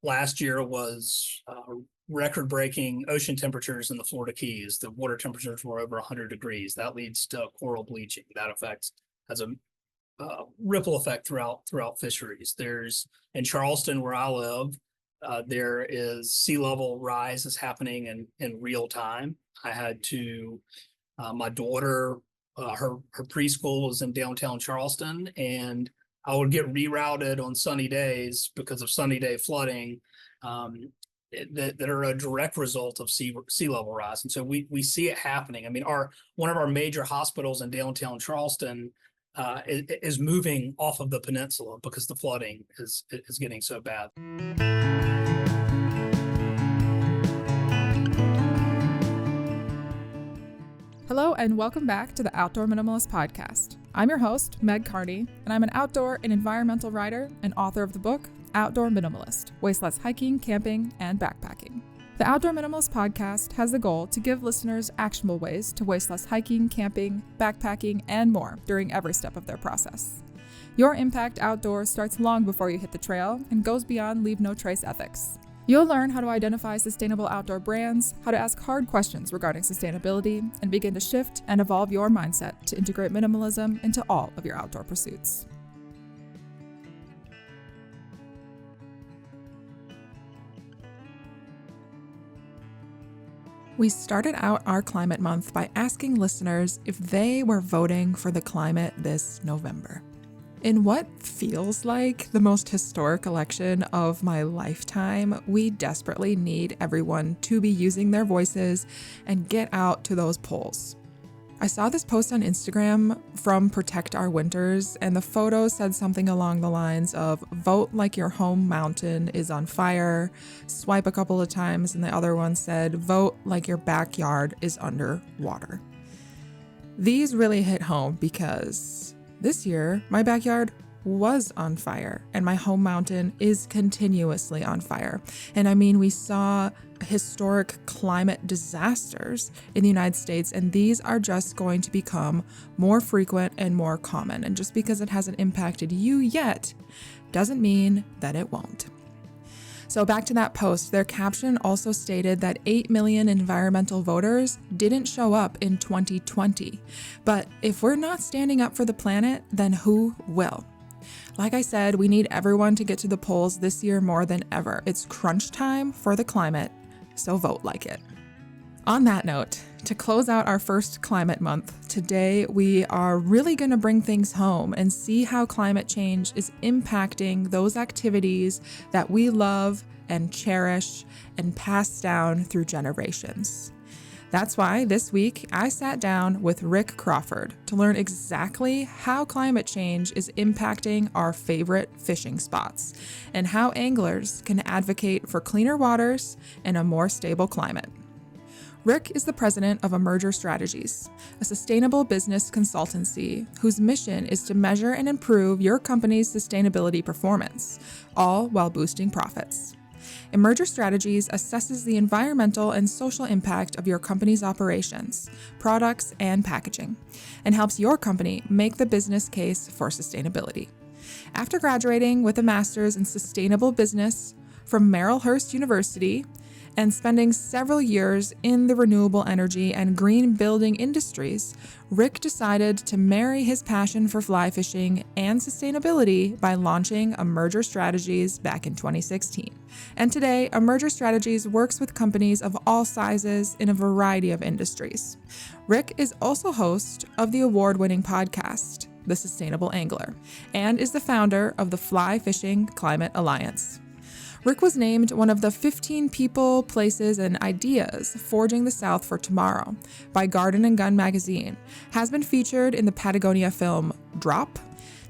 last year was record-breaking ocean temperatures in the Florida Keys. The water temperatures were over 100 degrees. That leads to coral bleaching. That has a ripple effect throughout fisheries. There's in Charleston, where I live, there is sea level rise is happening in real time. I had to my daughter, her preschool was in downtown Charleston, and I would get rerouted on sunny days because of sunny day flooding that are a direct result of sea level rise. And so we see it happening. I mean, one of our major hospitals in downtown Charleston is moving off of the peninsula because the flooding is getting so bad. Hello and welcome back to the Outdoor Minimalist Podcast. I'm your host, Meg Carney, and I'm an outdoor and environmental writer and author of the book, Outdoor Minimalist, Waste Less Hiking, Camping, and Backpacking. The Outdoor Minimalist Podcast has the goal to give listeners actionable ways to waste less hiking, camping, backpacking, and more during every step of their process. Your impact outdoors starts long before you hit the trail and goes beyond leave no trace ethics. You'll learn how to identify sustainable outdoor brands, how to ask hard questions regarding sustainability, and begin to shift and evolve your mindset to integrate minimalism into all of your outdoor pursuits. We started out our climate month by asking listeners if they were voting for the climate this November. In what feels like the most historic election of my lifetime, we desperately need everyone to be using their voices and get out to those polls. I saw this post on Instagram from Protect Our Winters, and the photo said something along the lines of vote like your home mountain is on fire, swipe a couple of times, and the other one said vote like your backyard is underwater. These really hit home because this year my backyard was on fire and my home mountain is continuously on fire. And I mean, we saw historic climate disasters in the United States, and these are just going to become more frequent and more common. And just because it hasn't impacted you yet doesn't mean that it won't. So back to that post, their caption also stated that 8 million environmental voters didn't show up in 2020. But if we're not standing up for the planet, then who will? Like I said, we need everyone to get to the polls this year more than ever. It's crunch time for the climate, so vote like it. On that note, to close out our first climate month, today we are really going to bring things home and see how climate change is impacting those activities that we love and cherish and pass down through generations. That's why this week I sat down with Rick Crawford to learn exactly how climate change is impacting our favorite fishing spots and how anglers can advocate for cleaner waters and a more stable climate. Rick is the president of Emerger Strategies, a sustainable business consultancy whose mission is to measure and improve your company's sustainability performance, all while boosting profits. Emerger Strategies assesses the environmental and social impact of your company's operations, products, and packaging, and helps your company make the business case for sustainability. After graduating with a master's in sustainable business from Marylhurst University, and spending several years in the renewable energy and green building industries, Rick decided to marry his passion for fly fishing and sustainability by launching Emerger Strategies back in 2016. And today, Emerger Strategies works with companies of all sizes in a variety of industries. Rick is also host of the award-winning podcast, The Sustainable Angler, and is the founder of the Fly Fishing Climate Alliance. Rick was named one of the 15 people, places, and ideas forging the South for tomorrow by Garden and Gun magazine, has been featured in the Patagonia film Drop,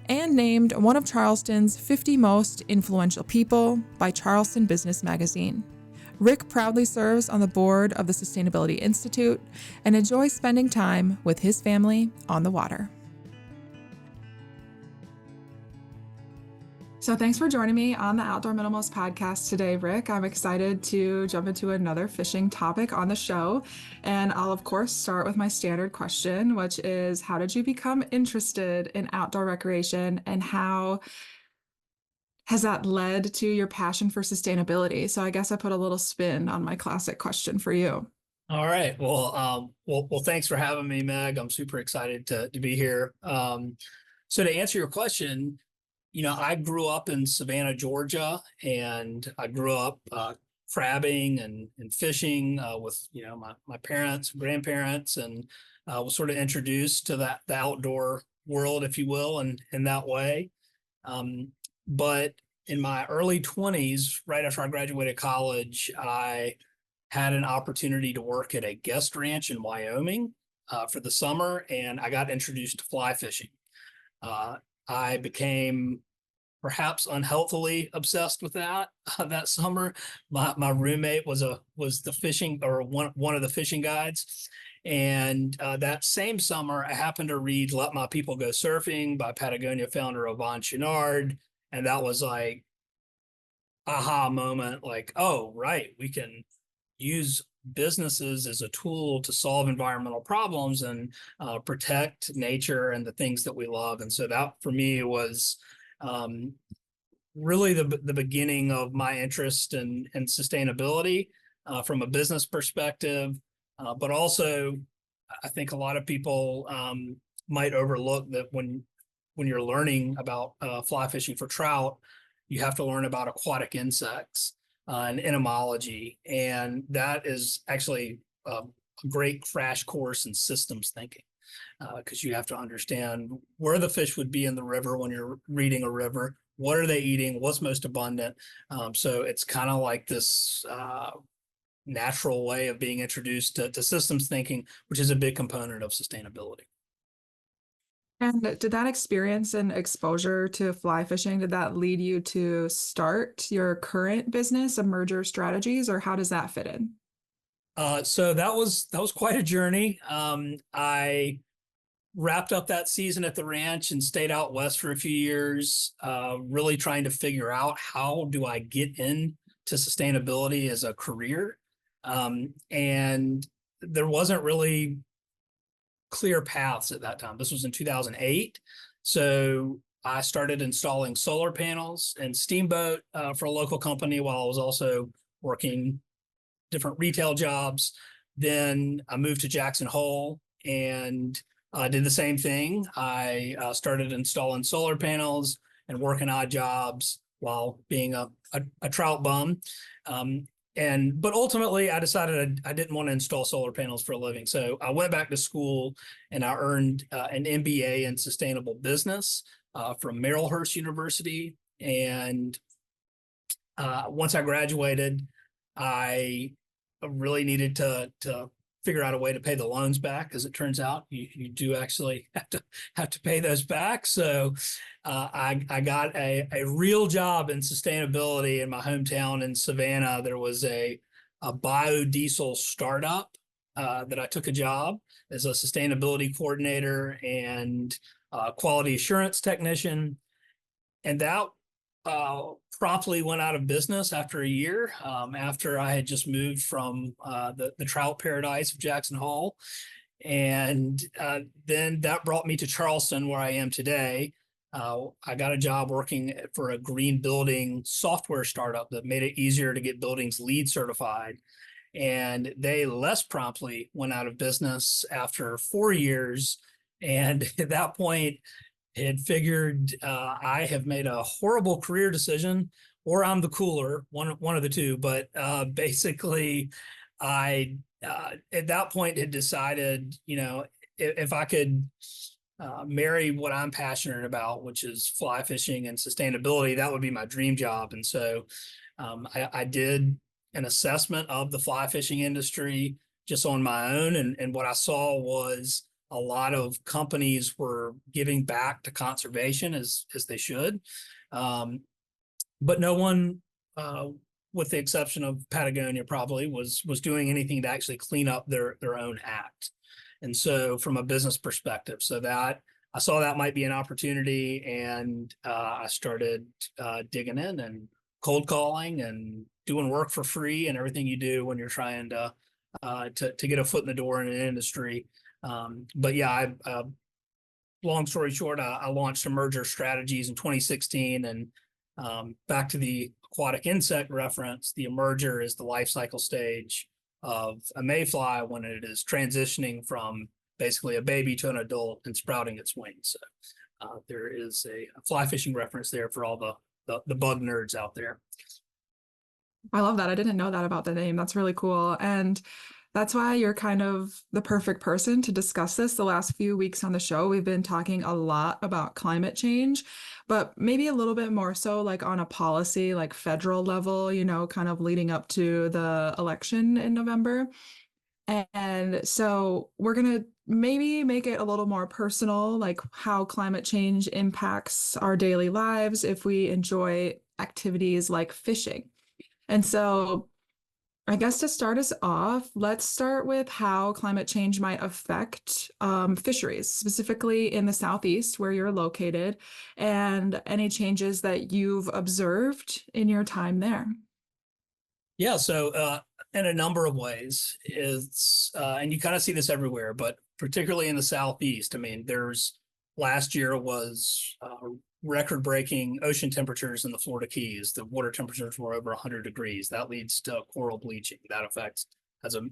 and named one of Charleston's 50 most influential people by Charleston Business Magazine. Rick proudly serves on the board of the Sustainability Institute and enjoys spending time with his family on the water. So thanks for joining me on the Outdoor Minimalist Podcast today, Rick. I'm excited to jump into another fishing topic on the show. And I'll, of course, start with my standard question, which is, how did you become interested in outdoor recreation, and how has that led to your passion for sustainability? So I guess I put a little spin on my classic question for you. All right. Well, thanks for having me, Meg. I'm super excited to be here. So to answer your question, I grew up in Savannah, Georgia, and I grew up crabbing and fishing with, my parents, grandparents, and was sort of introduced to the outdoor world, if you will, and in that way. But in my early 20s, right after I graduated college, I had an opportunity to work at a guest ranch in Wyoming for the summer, and I got introduced to fly fishing. Uh, I became perhaps unhealthily obsessed with that that summer. My roommate was the fishing or one of the fishing guides, and that same summer I happened to read "Let My People Go Surfing" by Patagonia founder Yvon Chouinard, and that was like aha moment. Like, oh right, we can use businesses as a tool to solve environmental problems and protect nature and the things that we love. And so that for me was um, really the beginning of my interest in sustainability from a business perspective. But also, I think a lot of people might overlook that when you're learning about fly fishing for trout, you have to learn about aquatic insects and entomology, and that is actually a great crash course in systems thinking because you have to understand where the fish would be in the river when you're reading a river. What are they eating? What's most abundant? So it's kind of like this natural way of being introduced to systems thinking, which is a big component of sustainability. And did that experience and exposure to fly fishing, did that lead you to start your current business, Emerger Strategies, or how does that fit in? So that was quite a journey. I wrapped up that season at the ranch and stayed out west for a few years, really trying to figure out how do I get into sustainability as a career. And there wasn't really clear paths at that time. This was in 2008. So I started installing solar panels and Steamboat for a local company while I was also working different retail jobs. Then I moved to Jackson Hole and did the same thing. I started installing solar panels and working odd jobs while being a trout bum. But ultimately, I decided I didn't want to install solar panels for a living. So I went back to school and I earned an MBA in sustainable business from Marylhurst University. And once I graduated, I really needed to figure out a way to pay the loans back. As it turns out, you do actually have to pay those back. So I got a real job in sustainability in my hometown in Savannah. There was a biodiesel startup that I took a job as a sustainability coordinator and quality assurance technician. And that promptly went out of business after a year, after I had just moved from the trout paradise of Jackson Hole. And then that brought me to Charleston, where I am today. I got a job working for a green building software startup that made it easier to get buildings LEED certified. And they less promptly went out of business after 4 years. And at that point, had figured I have made a horrible career decision, or I'm the cooler, one of the two. But basically, I at that point had decided, if I could marry what I'm passionate about, which is fly fishing and sustainability, that would be my dream job. And so I did an assessment of the fly fishing industry just on my own, and what I saw was a lot of companies were giving back to conservation as they should, but no one, with the exception of Patagonia, probably was doing anything to actually clean up their own act. And so, from a business perspective, so that I saw that might be an opportunity, and I started digging in and cold calling and doing work for free and everything you do when you're trying to get a foot in the door in an industry. But yeah, long story short, I launched Emerger Strategies in 2016, and Back to the aquatic insect reference, the emerger is the life cycle stage of a mayfly when it is transitioning from basically a baby to an adult and sprouting its wings. So there is a fly fishing reference there for all the bug nerds out there. I love that. I didn't know that about the name. That's really cool. And that's why you're kind of the perfect person to discuss this. The last few weeks on the show, we've been talking a lot about climate change, but maybe a little bit more so like on a policy, like federal level, kind of leading up to the election in November. And so we're going to maybe make it a little more personal, like how climate change impacts our daily lives if we enjoy activities like fishing. And so I guess to start us off, let's start with how climate change might affect fisheries, specifically in the Southeast where you're located, and any changes that you've observed in your time there. Yeah, so in a number of ways, it's and you kind of see this everywhere, but particularly in the Southeast. I mean, last year was record-breaking ocean temperatures in the Florida Keys. The water temperatures were over 100 degrees. That leads to coral bleaching. That has a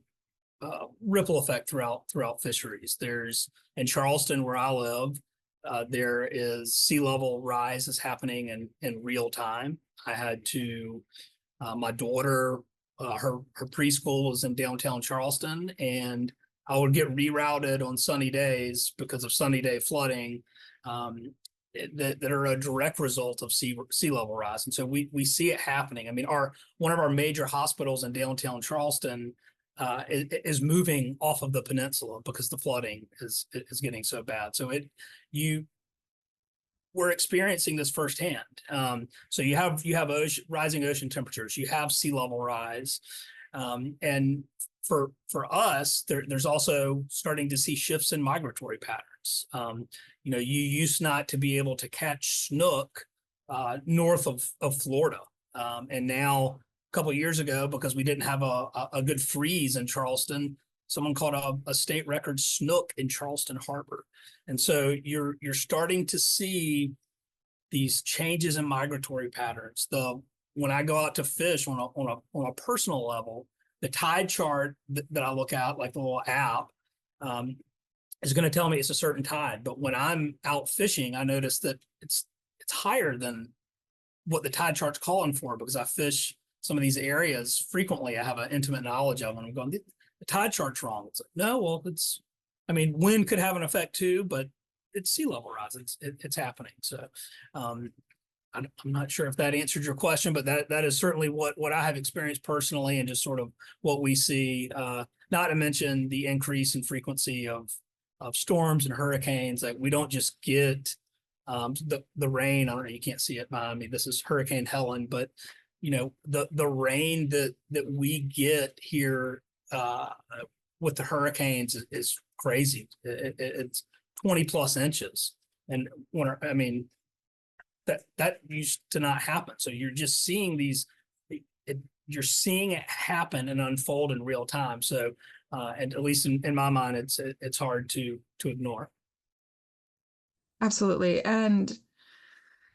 ripple effect throughout fisheries. There's in Charleston, where I live, there is sea level rise is happening in real time. I had to my daughter, her preschool was in downtown Charleston, and I would get rerouted on sunny days because of sunny day flooding. That are a direct result of sea level rise, and so we see it happening. I mean, one of our major hospitals in downtown Charleston is moving off of the peninsula because the flooding is getting so bad. So we're experiencing this firsthand. So you have rising ocean temperatures, you have sea level rise, and for us, there's also starting to see shifts in migratory patterns. You used not to be able to catch snook north of Florida, and now a couple of years ago, because we didn't have a good freeze in Charleston, someone caught a state record snook in Charleston Harbor, and so you're starting to see these changes in migratory patterns. When I go out to fish on a personal level, the tide chart that I look at, like the little app, is going to tell me it's a certain tide. But when I'm out fishing, I notice that it's higher than what the tide chart's calling for, because I fish some of these areas frequently. I have an intimate knowledge of them. I'm going, the tide chart's wrong. It's like, no, well, wind could have an effect too, but it's sea level rise. It's happening. So I'm not sure if that answered your question, but that is certainly what I have experienced personally, and just sort of what we see. Not to mention the increase in frequency of storms and hurricanes. Like, we don't just get the rain. I don't know, you can't see it behind me. This is Hurricane Helen, but the rain that we get here with the hurricanes is crazy. It's 20 plus inches, and that used to not happen. So you're just seeing you're seeing it happen and unfold in real time. So, and at least in my mind, it's hard to ignore. Absolutely. And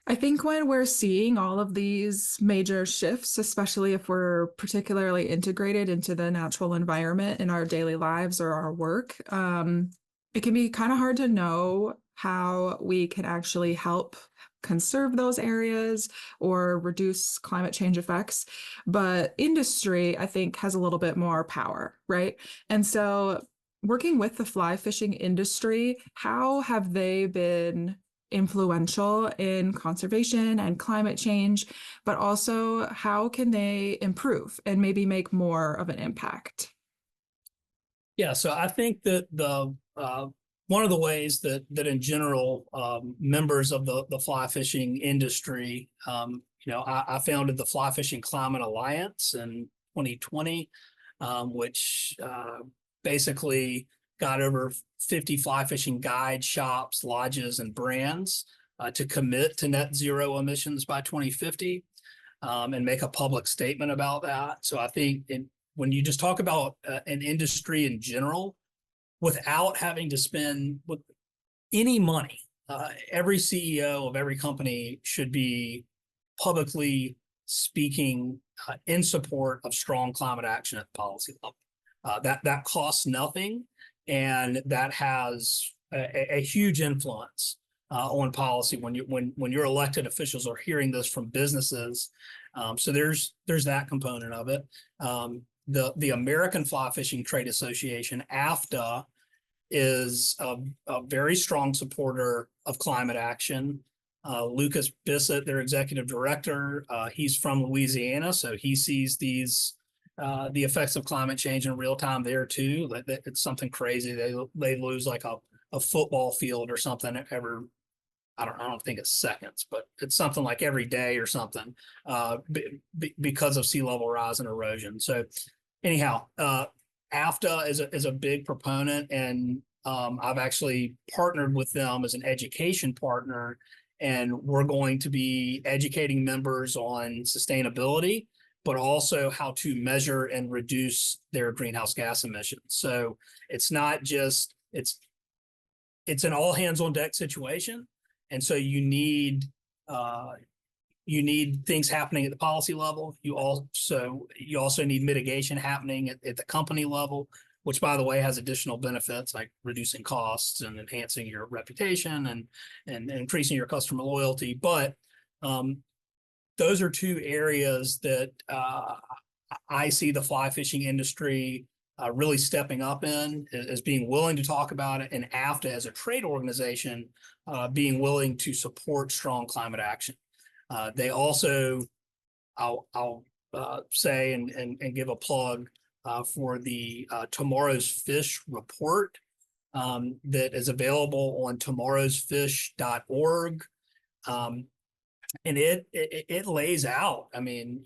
I think when we're seeing all of these major shifts, especially if we're particularly integrated into the natural environment in our daily lives or our work, it can be kind of hard to know how we can actually help conserve those areas or reduce climate change effects. But industry, I think, has a little bit more power, right? And so working with the fly fishing industry, how have they been influential in conservation and climate change, but also how can they improve and maybe make more of an impact? Yeah, so I think that one of the ways that in general, members of the fly fishing industry, I founded the Fly Fishing Climate Alliance in 2020, which basically got over 50 fly fishing guide shops, lodges, and brands to commit to net zero emissions by 2050, and make a public statement about that. So I think when you just talk about an industry in general, without having to spend any money, every CEO of every company should be publicly speaking in support of strong climate action at the policy level. That costs nothing, and that has a huge influence on policy when your elected officials are hearing this from businesses. So there's that component of it. The American Fly Fishing Trade Association, AFTA, is a very strong supporter of climate action. Lucas Bissett, their executive director, he's from Louisiana, so he sees the effects of climate change in real time there too. It's something crazy. They lose like a football field or something every, I don't think it's seconds, but it's something like every day or something, because of sea level rise and erosion. So anyhow, AFTA is a big proponent, and I've actually partnered with them as an education partner, and we're going to be educating members on sustainability, but also how to measure and reduce their greenhouse gas emissions. So it's not just, it's an all hands on deck situation. And so you need things happening at the policy level. You also need mitigation happening at the company level, which, by the way, has additional benefits like reducing costs and enhancing your reputation and increasing your customer loyalty. But those are two areas that I see the fly fishing industry really stepping up in, as being willing to talk about it, and AFTA as a trade organization being willing to support strong climate action. They also, I'll say and give a plug for the Tomorrow's Fish report that is available on tomorrowsfish.org. And it lays out, I mean,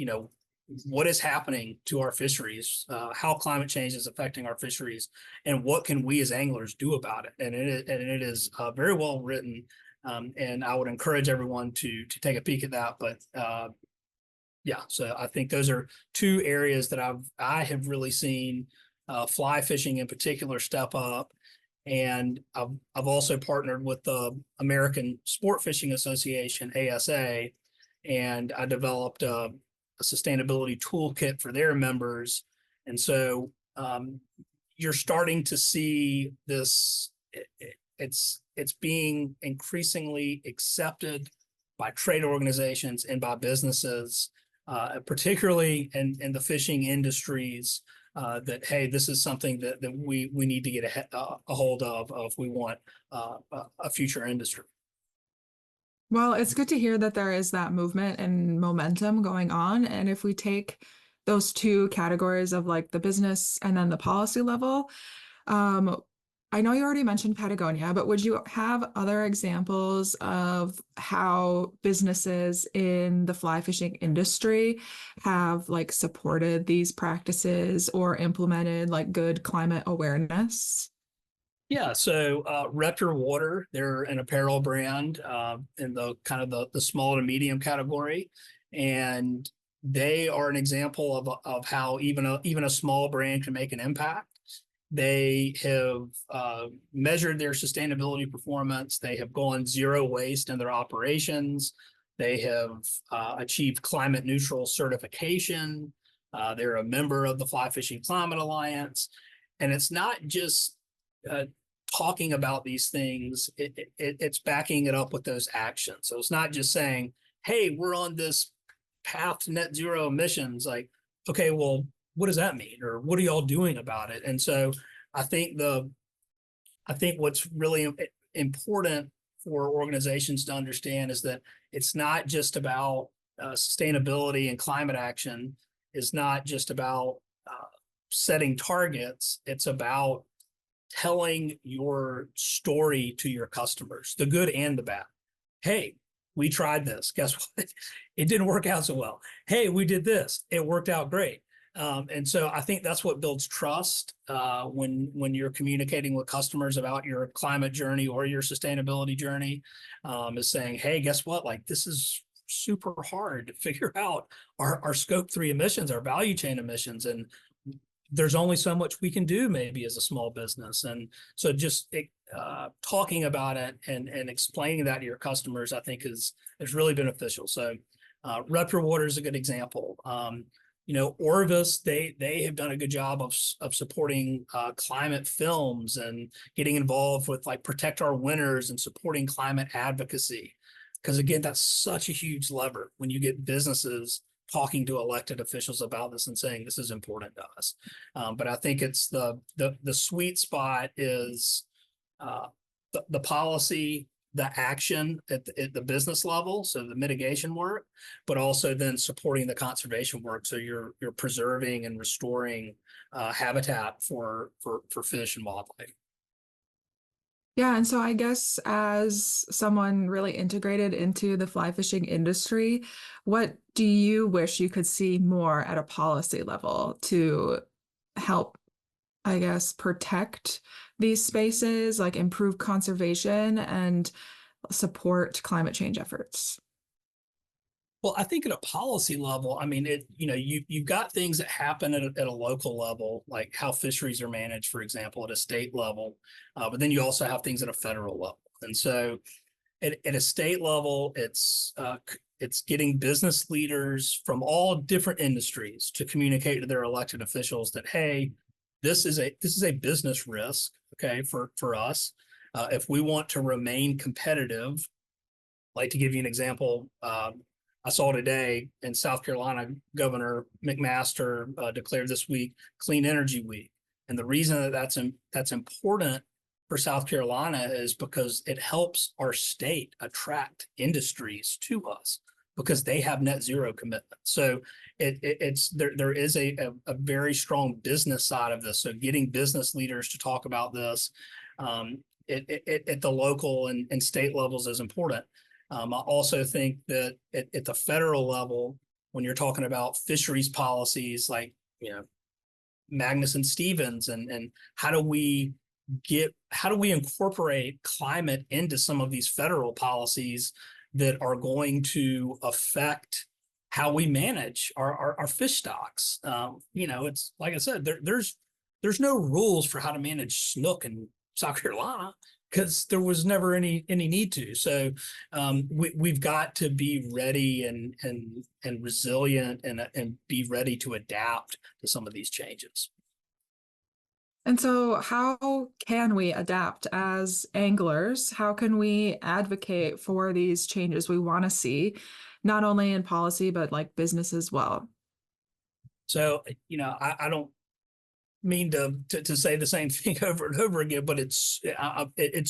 what is happening to our fisheries, how climate change is affecting our fisheries, and what can we as anglers do about it. And it is very well written, and I would encourage everyone to take a peek at that. But yeah, so I think those are two areas that I have really seen fly fishing in particular step up. And I've also partnered with the American Sport Fishing Association, ASA, and I developed a sustainability toolkit for their members. And so you're starting to see this, it's being increasingly accepted by trade organizations and by businesses, particularly in the fishing industries, that, hey, this is something that we need to get a hold of if we want a future industry. Well, it's good to hear that there is that movement and momentum going on. And if we take those two categories of like the business and then the policy level, I know you already mentioned Patagonia, but would you have other examples of how businesses in the fly fishing industry have like supported these practices or implemented like good climate awareness? Yeah, so Reptor Water, they're an apparel brand in the kind of the small to medium category, and they are an example of how even a small brand can make an impact. They have measured their sustainability performance. They have gone zero waste in their operations. They have achieved climate neutral certification. They're a member of the Fly Fishing Climate Alliance. And it's not just talking about these things, it's backing it up with those actions. So it's not just saying, hey, we're on this path to net zero emissions. Like, okay, well, what does that mean? Or what are y'all doing about it? And so I think what's really important for organizations to understand is that it's not just about sustainability and climate action. It's not just about setting targets. It's about telling your story to your customers, the good and the bad. Hey, we tried this. Guess what? It didn't work out so well. Hey, we did this. It worked out great. And so I think that's what builds trust when you're communicating with customers about your climate journey or your sustainability journey, is saying, hey, guess what? Like, this is super hard to figure out our scope 3 emissions, our value chain emissions. And there's only so much we can do maybe as a small business. And so just talking about it and explaining that to your customers, I think is really beneficial. So Repro Water is a good example. Orvis, they have done a good job of supporting climate films and getting involved with like Protect Our Winters and supporting climate advocacy. Because again, that's such a huge lever when you get businesses talking to elected officials about this and saying this is important to us. But I think it's the sweet spot is the policy, the action at the business level, so the mitigation work, but also then supporting the conservation work. So you're preserving and restoring habitat for fish and wildlife. Yeah, and so I guess as someone really integrated into the fly fishing industry, what do you wish you could see more at a policy level to help, I guess, protect these spaces, like improve conservation and support climate change efforts? Well, I think at a policy level, I mean, you've got things that happen at a local level, like how fisheries are managed, for example, at a state level, but then you also have things at a federal level. And so at a state level, it's getting business leaders from all different industries to communicate to their elected officials that, hey, this is a business risk, okay, for us. If we want to remain competitive, like to give you an example, I saw today in South Carolina, Governor McMaster declared this week Clean Energy Week. And the reason that that's important for South Carolina is because it helps our state attract industries to us because they have net zero commitment. So it's there is a very strong business side of this. So getting business leaders to talk about this at the local and state levels is important. I also think that at the federal level, when you're talking about fisheries policies like, Magnuson-Stevens and how do we incorporate climate into some of these federal policies that are going to affect how we manage our fish stocks. It's like I said, there's no rules for how to manage snook in South Carolina because there was never any need to. So we've got to be ready and resilient and be ready to adapt to some of these changes. And so, how can we adapt as anglers? How can we advocate for these changes we want to see, not only in policy, but like business as well? So, I don't mean to say the same thing over and over again, but it's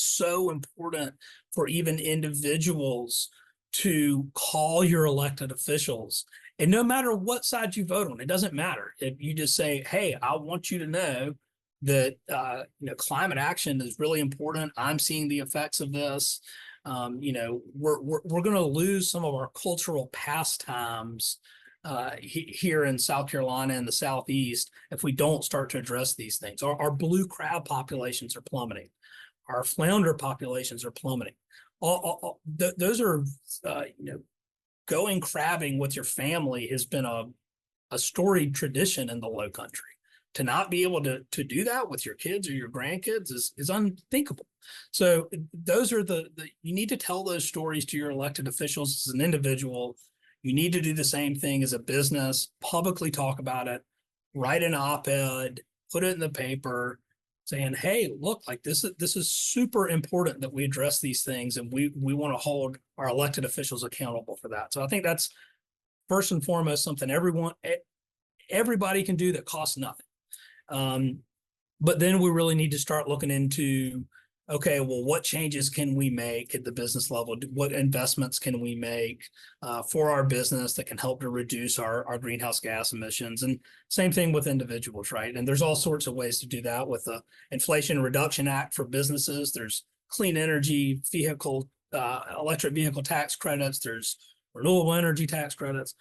so important for even individuals to call your elected officials. And no matter what side you vote on, it doesn't matter. If you just say, hey, I want you to know that climate action is really important. I'm seeing the effects of this. We're going to lose some of our cultural pastimes here in South Carolina and the Southeast if we don't start to address these things. Our blue crab populations are plummeting. Our flounder populations are plummeting. Those are, going crabbing with your family has been a storied tradition in the Low Country. To not be able to do that with your kids or your grandkids is unthinkable. So those are you need to tell those stories to your elected officials as an individual. You need to do the same thing as a business, publicly talk about it, write an op-ed, put it in the paper saying, hey, look, like this is super important that we address these things and we want to hold our elected officials accountable for that. So I think that's first and foremost something everybody can do that costs nothing. But then we really need to start looking into, okay, well, what changes can we make at the business level? What investments can we make for our business that can help to reduce our greenhouse gas emissions? And same thing with individuals, right? And there's all sorts of ways to do that with the Inflation Reduction Act for businesses. There's clean energy electric vehicle tax credits. There's renewable energy tax credits.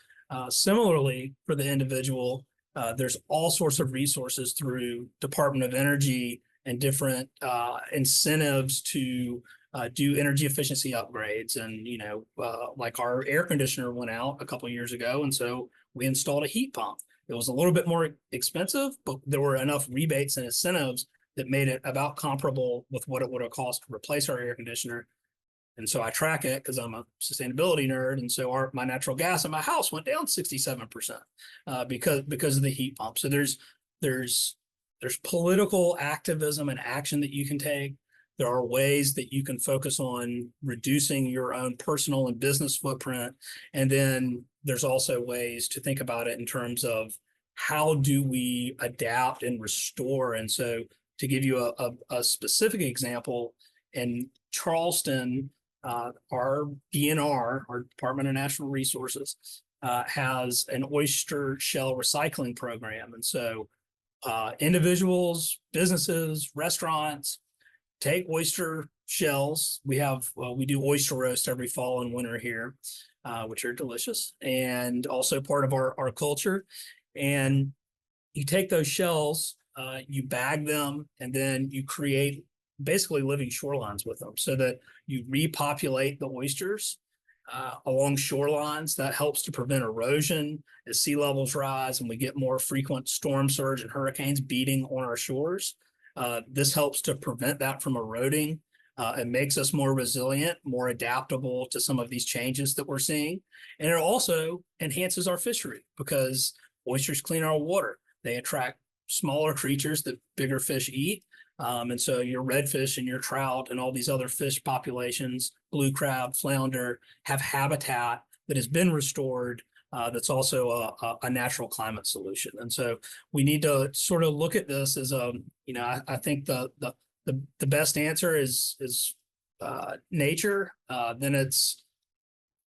Similarly, for the individual, there's all sorts of resources through Department of Energy and different incentives to do energy efficiency upgrades. And, like our air conditioner went out a couple of years ago. And so we installed a heat pump. It was a little bit more expensive, but there were enough rebates and incentives that made it about comparable with what it would have cost to replace our air conditioner. And so I track it because I'm a sustainability nerd. And so my natural gas in my house went down 67% because of the heat pump. So there's political activism and action that you can take. There are ways that you can focus on reducing your own personal and business footprint. And then there's also ways to think about it in terms of how do we adapt and restore. And so to give you a specific example, in Charleston, our DNR, our Department of Natural Resources, has an oyster shell recycling program. And so individuals, businesses, restaurants take oyster shells. We do oyster roast every fall and winter here, which are delicious and also part of our culture. And you take those shells, you bag them, and then you create basically living shorelines with them so that you repopulate the oysters along shorelines. That helps to prevent erosion as sea levels rise and we get more frequent storm surge and hurricanes beating on our shores. This helps to prevent that from eroding. It makes us more resilient, more adaptable to some of these changes that we're seeing. And it also enhances our fishery because oysters clean our water. They attract smaller creatures that bigger fish eat. And so your redfish and your trout and all these other fish populations, blue crab, flounder, have habitat that has been restored. That's also a natural climate solution. And so we need to sort of look at this as I think the best answer is nature. Then it's,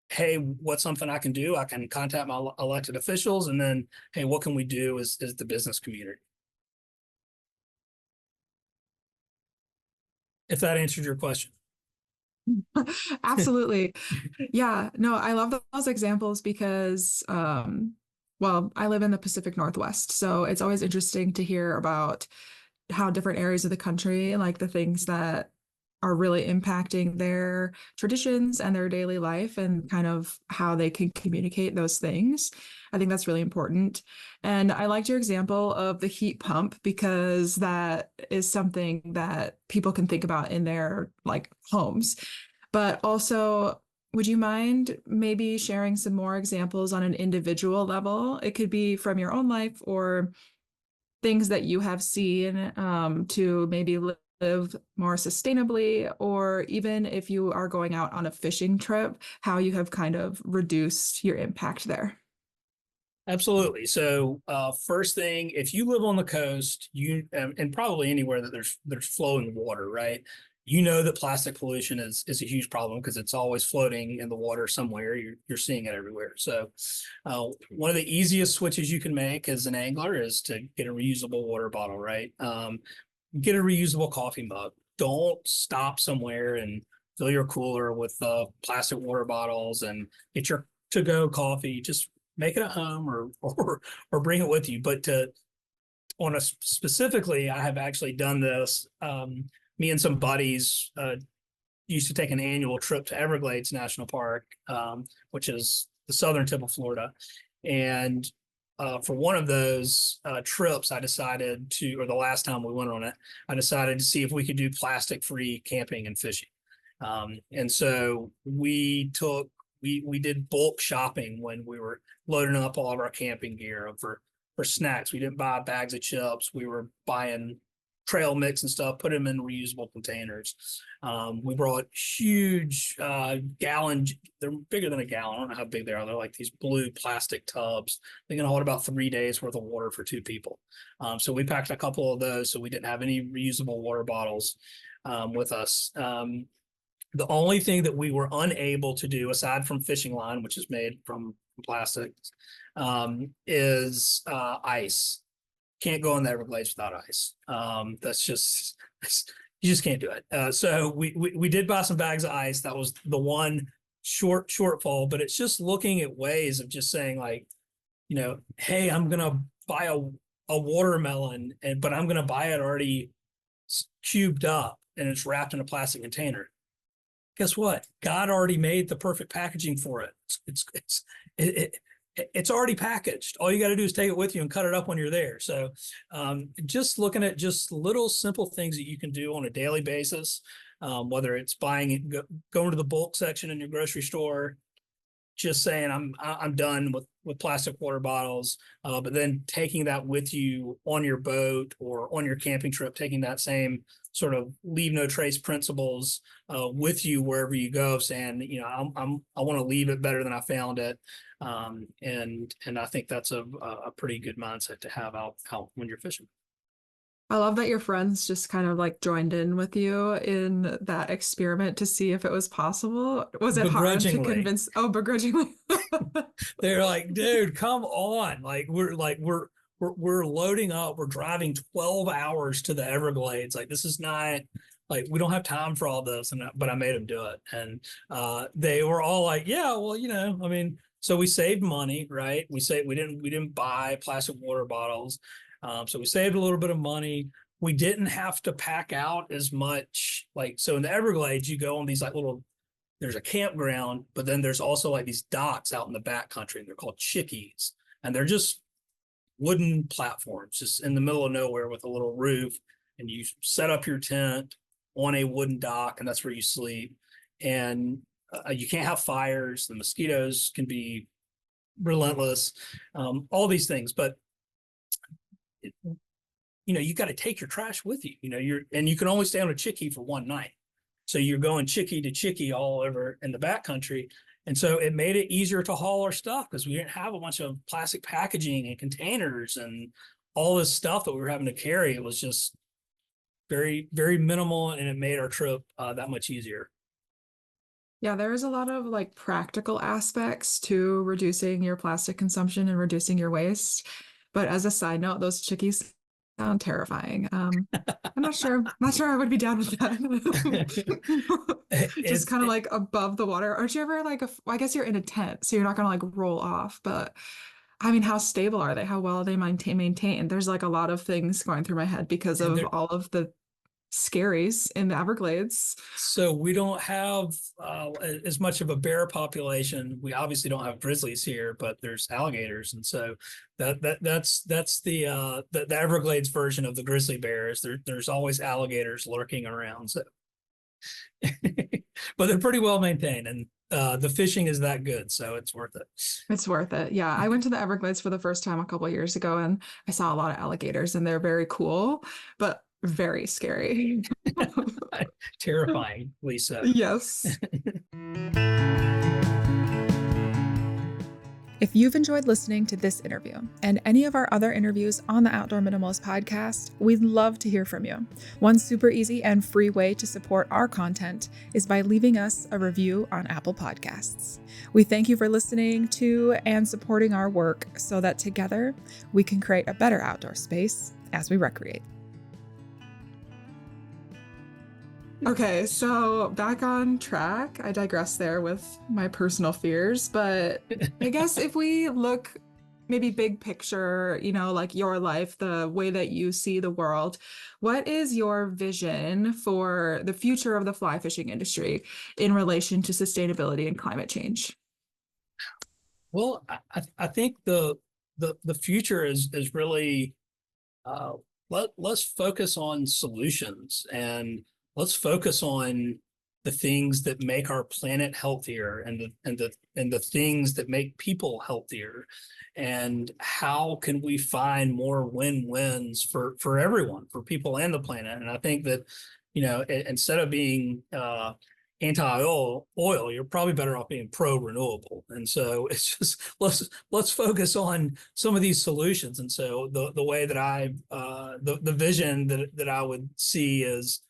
hey, what's something I can do? I can contact my elected officials, and then, hey, what can we do as the business community? If that answered your question. Absolutely. Yeah, no, I love those examples because, well, I live in the Pacific Northwest, so it's always interesting to hear about how different areas of the country, like the things that are really impacting their traditions and their daily life and kind of how they can communicate those things. I think that's really important. And I liked your example of the heat pump because that is something that people can think about in their like homes. But also, would you mind maybe sharing some more examples on an individual level? It could be from your own life or things that you have seen to maybe live more sustainably, or even if you are going out on a fishing trip, how you have kind of reduced your impact there. Absolutely. So first thing, if you live on the coast, and probably anywhere that there's flowing water, right? You know that plastic pollution is a huge problem because it's always floating in the water somewhere. You're seeing it everywhere. So one of the easiest switches you can make as an angler is to get a reusable water bottle, right? Get a reusable coffee mug. Don't stop somewhere and fill your cooler with plastic water bottles and get your to-go coffee. Just make it at home or bring it with you. But specifically, I have actually done this. Me and some buddies used to take an annual trip to Everglades National Park, which is the southern tip of Florida. And for one of those trips, I decided to, or the last time we went on it, I decided to see if we could do plastic-free camping and fishing. And so we did bulk shopping when we were loading up all of our camping gear for snacks. We didn't buy bags of chips. We were buying trail mix and stuff, put them in reusable containers. We brought huge gallon, they're bigger than a gallon. I don't know how big they are. They're like these blue plastic tubs. They can hold about 3 days worth of water for 2 people. So we packed a couple of those so we didn't have any reusable water bottles with us. The only thing that we were unable to do, aside from fishing line, which is made from plastic, is ice. Can't go in the Everglades without ice. You just can't do it. So we did buy some bags of ice. That was the one shortfall, but it's just looking at ways of just saying like, hey, I'm gonna buy a watermelon, but I'm gonna buy it already cubed up and it's wrapped in a plastic container. Guess what? God already made the perfect packaging for it. It's already packaged. All you got to do is take it with you and cut it up when you're there. So just looking at just little simple things that you can do on a daily basis whether it's buying it, going to the bulk section in your grocery store, just saying I'm done with plastic water bottles, but then taking that with you on your boat or on your camping trip, taking that same sort of leave no trace principles with you wherever you go, saying, you know, I want to leave it better than I found it, and I think that's a pretty good mindset to have out when you're fishing. I love that your friends just kind of like joined in with you in that experiment to see if it was possible. Was it hard to Begrudgingly. convince? Oh, begrudgingly. They're like, dude, come on. We're loading up. We're driving 12 hours to the Everglades. Like, this is not like, we don't have time for all this. But I made them do it. And they were all like, yeah, well, you know, I mean, so we saved money, right? We didn't buy plastic water bottles. So we saved a little bit of money. We didn't have to pack out as much. Like, so in the Everglades, you go on these like there's a campground, but then there's also like these docks out in the back country, and they're called chickies. And they're just wooden platforms just in the middle of nowhere with a little roof. And you set up your tent on a wooden dock, and that's where you sleep. And you can't have fires. The mosquitoes can be relentless, all these things. But you know, you got to take your trash with you, you know, and you can only stay on a chickie for one night. So you're going chickie to chickie all over in the backcountry. And so it made it easier to haul our stuff because we didn't have a bunch of plastic packaging and containers and all this stuff that we were having to carry. It was just very, very minimal, and it made our trip that much easier. Yeah, there's a lot of like practical aspects to reducing your plastic consumption and reducing your waste. But as a side note, those chickies sound terrifying. I'm not sure I would be down with that. Just kind of like above the water. Aren't you ever like, I guess you're in a tent, so you're not gonna like roll off, but I mean, how stable are they? How well are they maintained? There's like a lot of things going through my head because of all of the scaries in the Everglades. So we don't have as much of a bear population. We obviously don't have grizzlies here, but there's alligators, and so that's the Everglades version of the grizzly bears. There's always alligators lurking around. So, but they're pretty well maintained, and the fishing is that good, so it's worth it. It's worth it. Yeah, I went to the Everglades for the first time a couple of years ago, and I saw a lot of alligators, and they're very cool, but very scary. Terrifying, Lisa. Yes. If you've enjoyed listening to this interview and any of our other interviews on the Outdoor Minimalist podcast, we'd love to hear from you. One super easy and free way to support our content is by leaving us a review on Apple Podcasts. We thank you for listening to and supporting our work so that together we can create a better outdoor space as we recreate. Okay, so back on track. I digress there with my personal fears, but I guess if we look maybe big picture, you know, like your life, the way that you see the world, what is your vision for the future of the fly fishing industry in relation to sustainability and climate change? Well, I think the future is really let's focus on solutions, and let's focus on the things that make our planet healthier, and the things that make people healthier, and how can we find more win-wins for everyone, for people and the planet. And I think that, you know, instead of being anti-oil, you're probably better off being pro-renewable. And so it's just let's focus on some of these solutions. And so the way that the vision that I would see is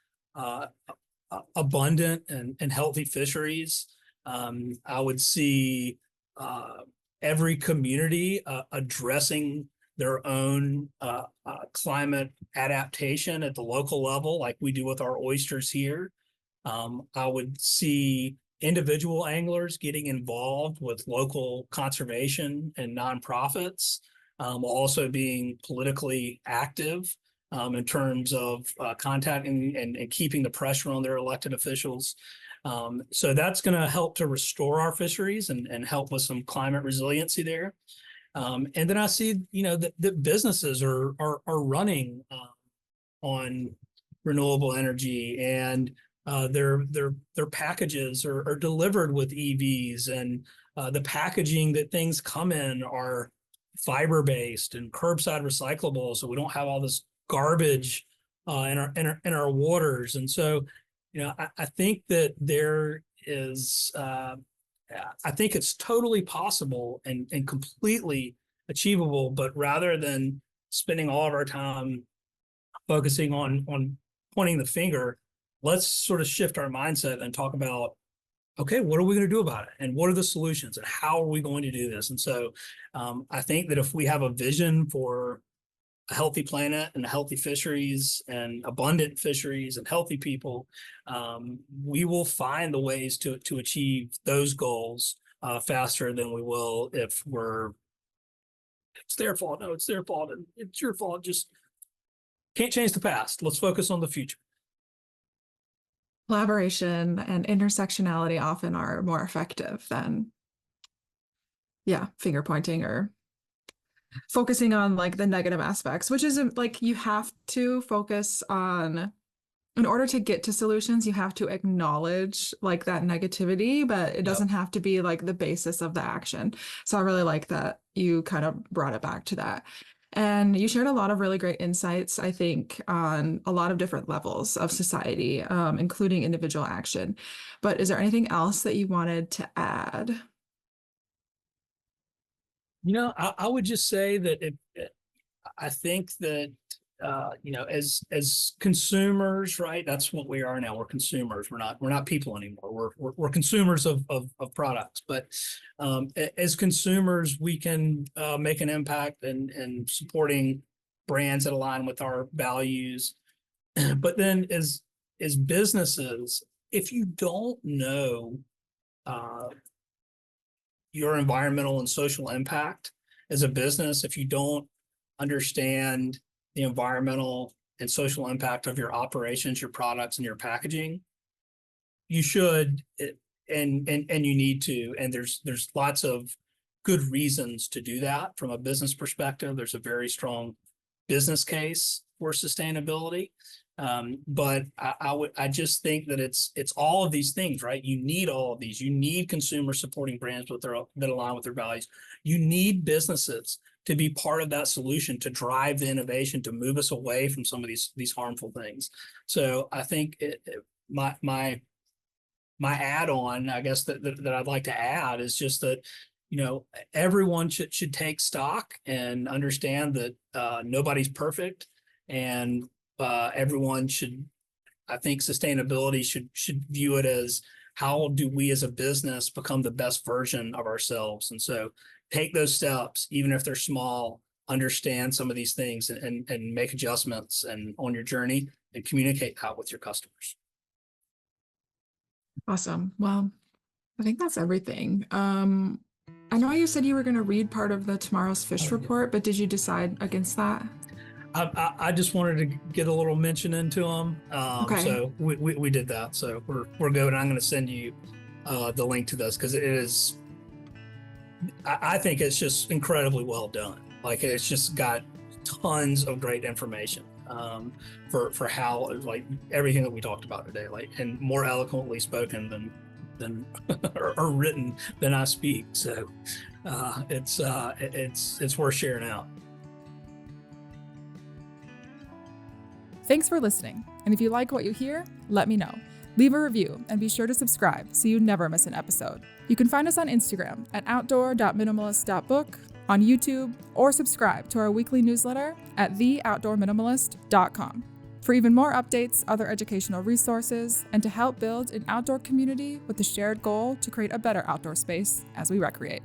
abundant and healthy fisheries. I would see every community addressing their own climate adaptation at the local level, like we do with our oysters here. I would see individual anglers getting involved with local conservation and nonprofits, while also being politically active in terms of contacting and keeping the pressure on their elected officials. So that's going to help to restore our fisheries and help with some climate resiliency there. And then I see, you know, that businesses are running on renewable energy, and their packages are delivered with EVs, and the packaging that things come in are fiber based and curbside recyclable, so we don't have all this garbage in our waters. And so, I think that there is, I think it's totally possible and completely achievable. But rather than spending all of our time focusing on pointing the finger, let's sort of shift our mindset and talk about, okay, what are we going to do about it? And what are the solutions? And how are we going to do this? And so I think that if we have a vision for a healthy planet and healthy fisheries and abundant fisheries and healthy people, we will find the ways to achieve those goals faster than we will if it's their fault. No, it's their fault. And it's your fault. Just can't change the past. Let's focus on the future. Collaboration and intersectionality often are more effective than, finger pointing or focusing on like the negative aspects, which is like you have to focus on, in order to get to solutions, you have to acknowledge like that negativity, but it doesn't have to be like the basis of the action. So I really like that you kind of brought it back to that. And you shared a lot of really great insights, I think, on a lot of different levels of society, including individual action. But is there anything else that you wanted to add? I would just say that I think that as consumers, right? That's what we are now. We're consumers. We're not people anymore. We're consumers of products. But as consumers, we can make an impact in supporting brands that align with our values. But then as businesses, if you don't know your environmental and social impact as a business, if you don't understand the environmental and social impact of your operations, your products, and your packaging, you should and you need to. And there's lots of good reasons to do that from a business perspective. There's a very strong business case for sustainability. But I just think that it's all of these things, right? You need all of these. You need consumers supporting brands that align with their values. You need businesses to be part of that solution, to drive the innovation, to move us away from some of these harmful things. So I think my add-on, I guess that I'd like to add is just that everyone should take stock and understand that nobody's perfect, and everyone should, I think sustainability should view it as, how do we as a business become the best version of ourselves? And so take those steps, even if they're small, understand some of these things and make adjustments and on your journey, and communicate that with your customers. Awesome. Well, I think that's everything. I know you said you were going to read part of the Tomorrow's Fish report, but did you decide against that? I just wanted to get a little mention into them. Okay. So we did that. So we're good. And I'm going to send you the link to this, because it is, I think it's just incredibly well done. Like, it's just got tons of great information for how, like, everything that we talked about today, like, and more eloquently spoken than or written than I speak. So it's worth sharing out. Thanks for listening. And if you like what you hear, let me know. Leave a review and be sure to subscribe so you never miss an episode. You can find us on Instagram at outdoor.minimalist.book, on YouTube, or subscribe to our weekly newsletter at theoutdoorminimalist.com. For even more updates, other educational resources, and to help build an outdoor community with the shared goal to create a better outdoor space as we recreate.